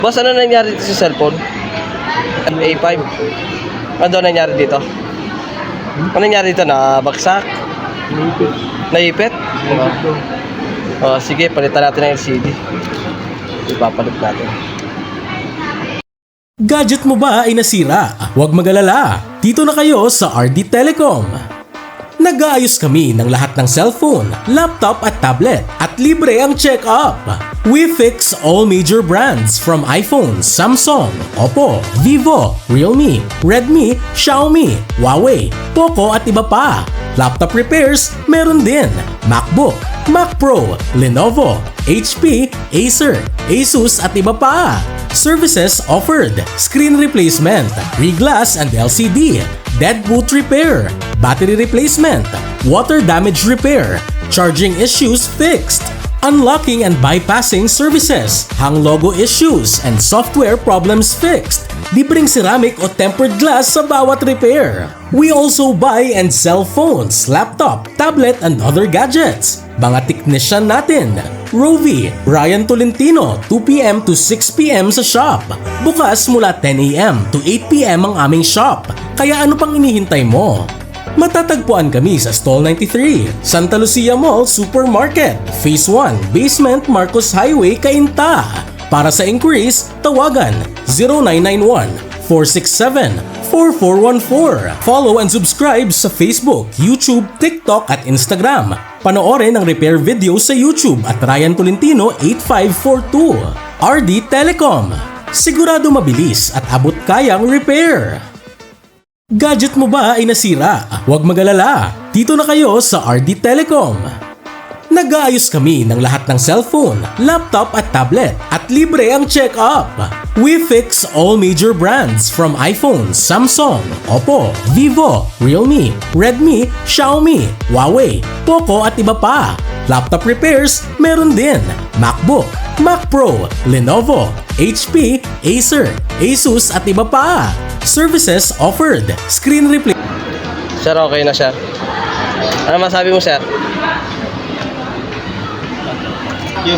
Boss, ano nangyari dito sa cellphone? A5. Ano nangyari dito? Ano nangyari dito? Nabagsak? Naipit? Sige, palitan natin ang LCD. Ipapalit natin. Gadget mo ba ay nasira? Huwag mag-alala. Dito na kayo sa RD Telecom. Nag-aayos kami ng lahat ng cellphone, laptop at tablet at libre ang check-up. We fix all major brands from iPhone, Samsung, Oppo, Vivo, Realme, Redmi, Xiaomi, Huawei, Poco at iba pa. Laptop repairs, meron din. MacBook, Mac Pro, Lenovo, HP, Acer, Asus at iba pa. Services offered: screen replacement, reglass and LCD, dead boot repair, battery replacement, water damage repair, charging issues fixed, unlocking and bypassing services, hang logo issues and software problems fixed, libreng ceramic o tempered glass sa bawat repair. We also buy and sell phones, laptop, tablet and other gadgets. Mga technician natin: Rovi, Ryan Tolentino, 2 p.m. to 6 p.m. sa shop. Bukas mula 10 a.m. to 8 p.m. ang aming shop. Kaya ano pang inihintay mo? Matatagpuan kami sa Stall 93, Santa Lucia Mall Supermarket, Phase 1, Basement Marcos Highway, Cainta. Para sa inquiries, tawagan 0991-467-4414. Follow and subscribe sa Facebook, YouTube, TikTok at Instagram. Panoorin ang repair video sa YouTube at Ryan Tolentino 8542. RD Telecom. Sigurado mabilis at abot kayang repair. Gadget mo ba ay nasira? Huwag mag-alala. Dito na kayo sa RD Telecom. Nag-aayos kami ng lahat ng cellphone, laptop at tablet at libre ang check-up. We fix all major brands from iPhone, Samsung, Oppo, Vivo, Realme, Redmi, Xiaomi, Huawei, Poco at iba pa. Laptop repairs, meron din. MacBook, Mac Pro, Lenovo, HP, Acer, Asus at iba pa. Services offered: screen replacement. Sir, okay na sir. Ano masabi mo sir? You.